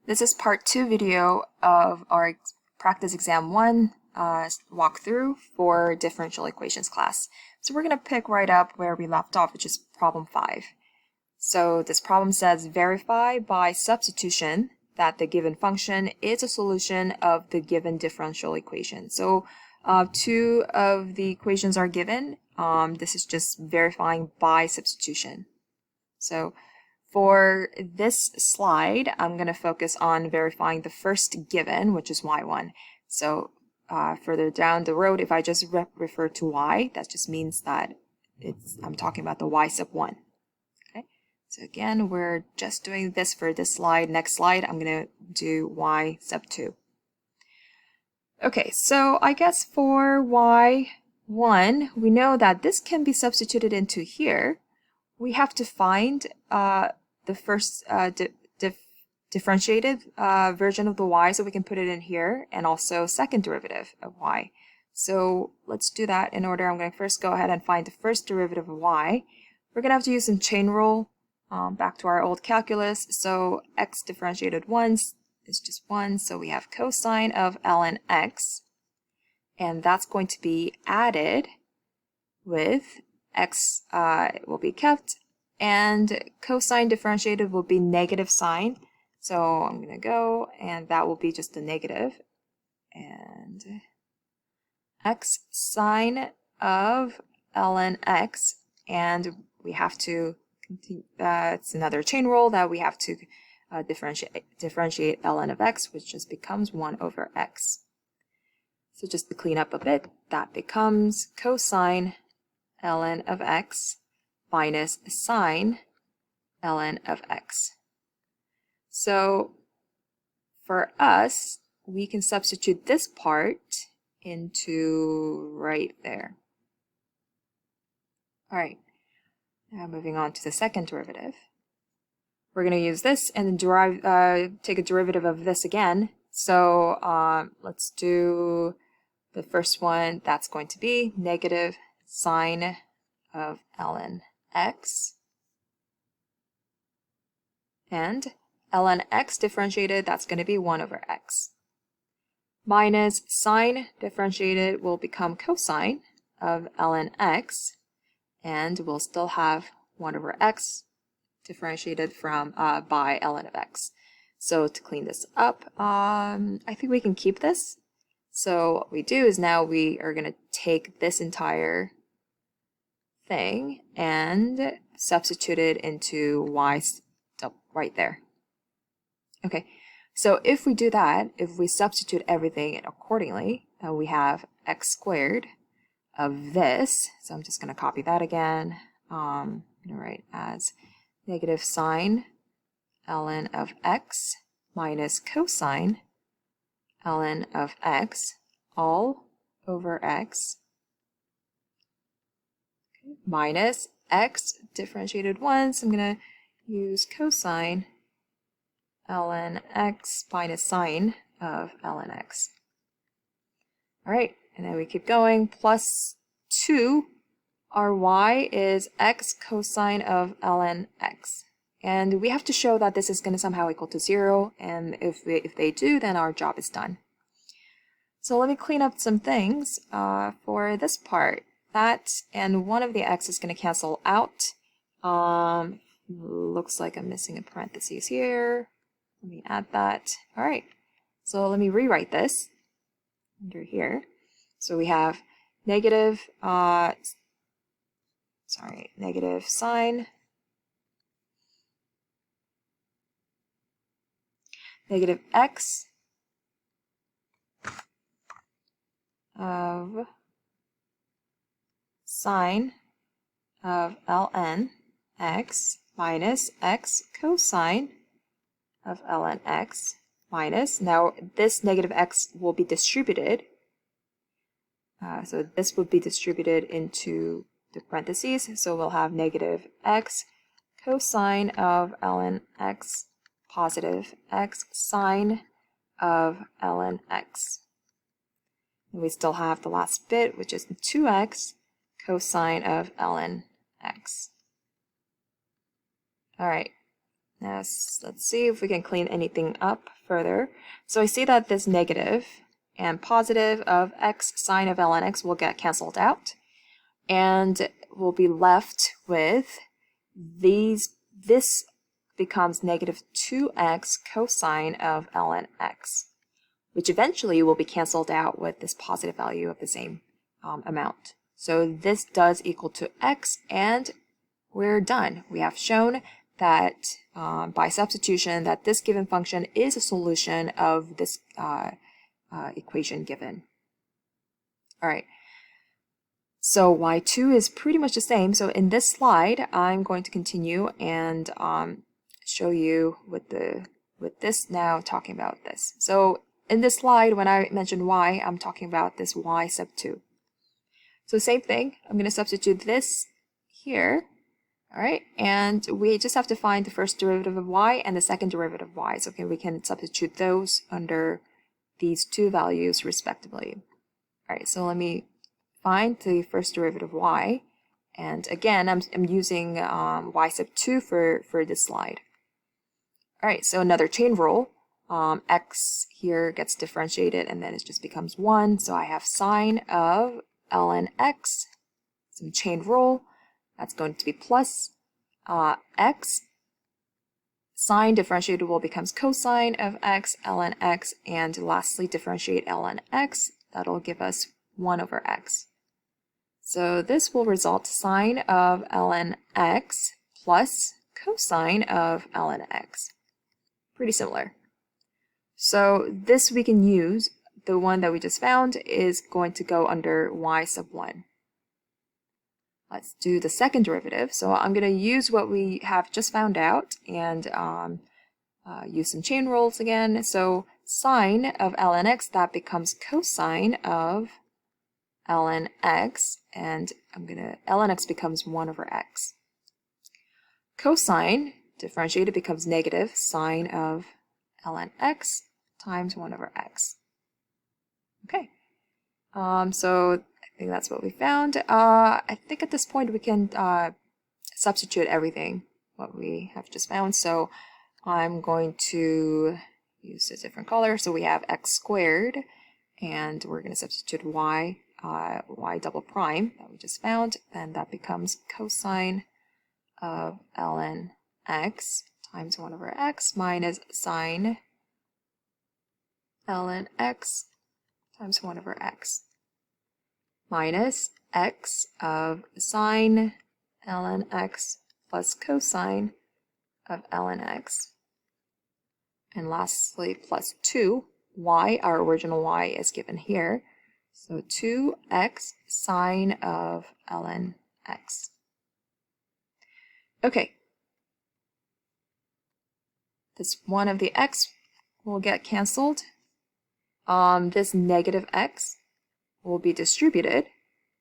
This is part 2 video of our practice exam 1 walkthrough for differential equations class. So we're going to pick right up where we left off, which is problem 5. So this problem says verify by substitution that the given function is a solution of the given differential equation. So two of the equations are given. This is just verifying by substitution. So for this slide, I'm going to focus on verifying the first given, which is y1. So further down the road, if I just refer to y, that just means that I'm talking about the y sub 1. Okay. So again, we're just doing this for this slide. Next slide, I'm going to do y sub 2. Okay, so I guess for y1, we know that this can be substituted into here. We have to find the first differentiated version of the y, so we can put it in here, and also second derivative of y. So let's do that in order. I'm going to first go ahead and find the first derivative of y. We're going to have to use some chain rule back to our old calculus. So x differentiated once is just 1, so we have cosine of ln x, and that's going to be added with x will be kept, and cosine differentiated will be negative sine. So I'm going to go, and that will be just a negative. And x sine of ln x, and we have to continue, it's another chain rule that we have to differentiate ln of x, which just becomes 1 over x. So just to clean up a bit, that becomes cosine ln of x minus sine ln of x. So for us, we can substitute this part into right there. All right, now moving on to the second derivative. We're going to use this and then take a derivative of this again. So let's do the first one. That's going to be negative sine of ln x, and ln x differentiated, that's going to be 1 over x, minus sine differentiated will become cosine of ln x, and we'll still have 1 over x differentiated from by ln of x. So to clean this up, I think we can keep this. So what we do is now we are going to take this entire thing and substitute it into y right there. Okay, so if we do that, if we substitute everything accordingly, we have x squared of this. So I'm just going to copy that again. I'm going to write as negative sine ln of x minus cosine ln of x all over x minus x differentiated once. I'm going to use cosine ln x minus sine of ln x. All right, and then we keep going. Plus 2, our y is x cosine of ln x. And we have to show that this is going to somehow equal to 0, and if they do, then our job is done. So let me clean up some things for this part. That and one of the x is going to cancel out. Looks like I'm missing a parentheses here. Let me add that. All right, so let me rewrite this under here. So we have negative sine negative x of sine of ln x minus x cosine of ln x minus, now this negative x will be distributed. So this would be distributed into the parentheses. So we'll have negative x cosine of ln x positive x sine of ln x. And we still have the last bit, which is 2x cosine of ln x. All right, Now let's see if we can clean anything up further. So I see that this negative and positive of x sine of ln x will get canceled out, and we'll be left with this becomes negative 2x cosine of ln x, which eventually will be canceled out with this positive value of the same amount. So this does equal to x, and we're done. We have shown that by substitution that this given function is a solution of this equation given. All right. So y2 is pretty much the same. So in this slide, I'm going to continue and show you with this now talking about this. So in this slide, when I mentioned y, I'm talking about this y sub 2. So same thing, I'm going to substitute this here, all right, and we just have to find the first derivative of y and the second derivative of y. So we can substitute those under these two values respectively. All right, so let me find the first derivative of y, and again, I'm using y sub 2 for this slide. All right, so another chain rule. X here gets differentiated and then it just becomes 1. So I have sine of ln x, some chain rule, that's going to be plus x. Sine differentiable becomes cosine of x, ln x, and lastly differentiate ln x. That'll give us 1 over x. So this will result sine of ln x plus cosine of ln x. Pretty similar. So this we can use, the one that we just found is going to go under y sub 1. Let's do the second derivative. So I'm going to use what we have just found out and use some chain rules again. So sine of ln x, that becomes cosine of ln x, and ln x becomes 1 over x. Cosine differentiated becomes negative sine of ln x times 1 over x. Okay, so I think that's what we found. I think at this point we can substitute everything, what we have just found. So I'm going to use a different color. So we have x squared, and we're going to substitute y double prime that we just found, and that becomes cosine of ln x times 1 over x minus sine ln x times 1 over x minus x of sine ln x plus cosine of ln x, and lastly plus 2 y, our original y is given here, so 2x sine of ln x. Okay, this one of the x will get canceled. This negative x will be distributed.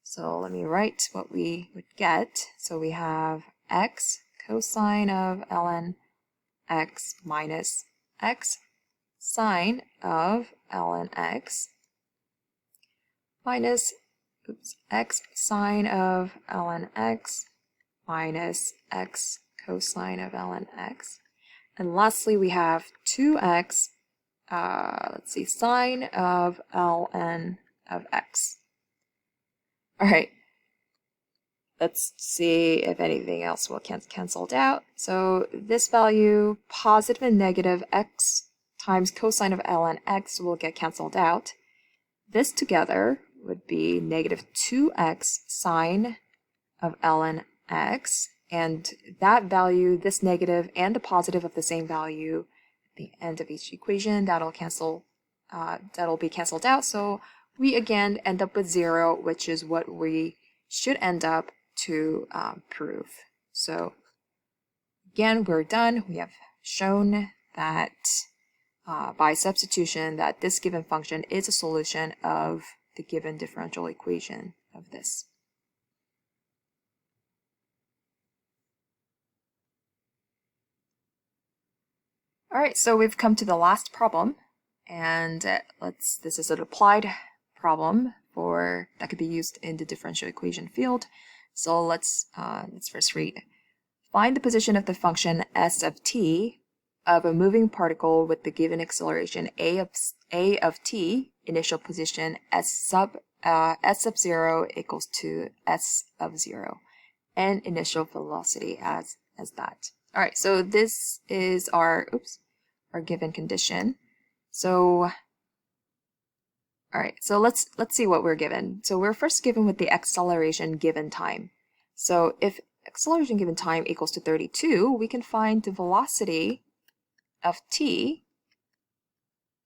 So let me write what we would get. So we have x cosine of ln x minus x sine of ln x minus x sine of ln x minus x cosine of ln x. And lastly, we have 2x, let's see, sine of ln of x. All right, let's see if anything else will get canceled out. So this value, positive and negative x times cosine of ln x will get canceled out. This together would be negative 2x sine of ln x, and that value, this negative and the positive of the same value at the end of each equation, that'll be canceled out. So we again end up with 0, which is what we should end up to prove. So again, we're done. We have shown that by substitution that this given function is a solution of the given differential equation of this. All right, so we've come to the last problem, and this is an applied problem that could be used in the differential equation field. So let's first read. Find the position of the function s of t of a moving particle with the given acceleration a of t, initial position s sub 0 equals to s of 0, and initial velocity as that. All right, so this is our given condition. So, all right, so let's see what we're given. So we're first given with the acceleration given time. So if acceleration given time equals to 32, we can find the velocity of t,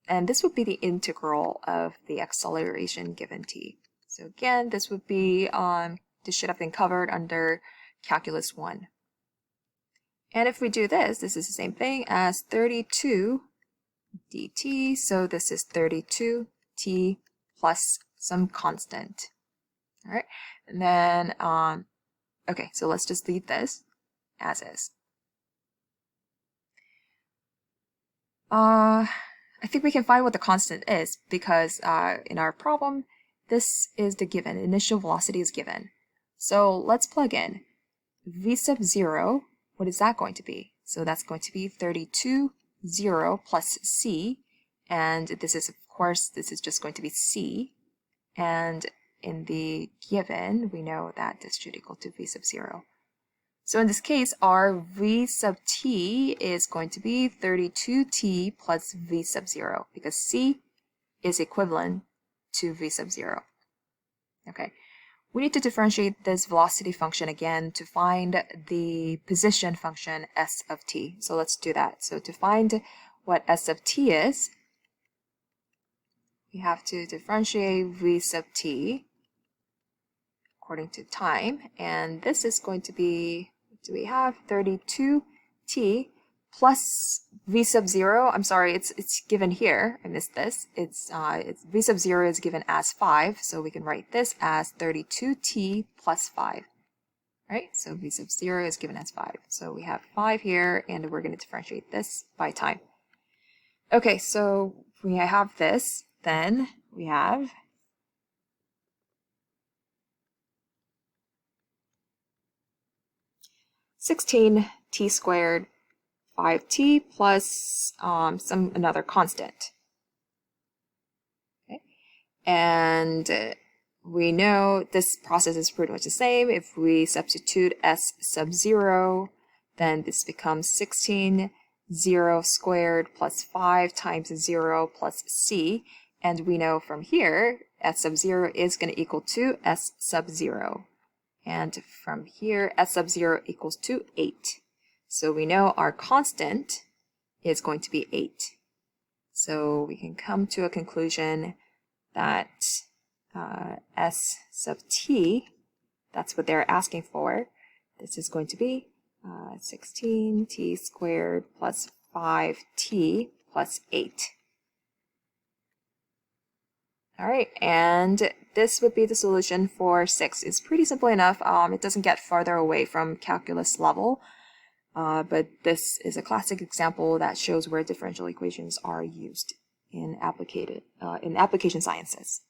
and this would be the integral of the acceleration given t. So again, this would be this should have been covered under Calculus 1. And if we do this, this is the same thing as 32 dt. So this is 32t plus some constant. All right, and then okay, so let's just leave this as is. I think we can find what the constant is because in our problem, this is the given. Initial velocity is given. So let's plug in v sub 0. What is that going to be? So that's going to be 32, 0 plus c. And this is, of course, this is just going to be c. And in the given, we know that this should equal to v sub 0. So in this case, our v sub t is going to be 32t plus v sub 0 because c is equivalent to v sub 0. Okay, we need to differentiate this velocity function again to find the position function s of t. So let's do that. So to find what s of t is, we have to differentiate v sub t according to time, and this is going to be, do we have 32t plus v sub 0? I'm sorry, it's given here. I missed this. It's v sub 0 is given as 5, so we can write this as 32t plus 5. Right? So v sub 0 is given as 5. So we have 5 here, and we're going to differentiate this by time. Okay, so we have this. Then we have 16t squared 5t plus another constant. Okay, and we know this process is pretty much the same. If we substitute s sub 0, then this becomes 16 0 squared plus 5 times 0 plus c, and we know from here s sub 0 is going to equal to s sub 0. And from here, s sub 0 equals to 8. So we know our constant is going to be 8. So we can come to a conclusion that s sub t, that's what they're asking for. This is going to be 16t squared plus 5t plus 8. All right, and this would be the solution for 6. It's pretty simple enough. It doesn't get farther away from calculus level, but this is a classic example that shows where differential equations are used in application sciences.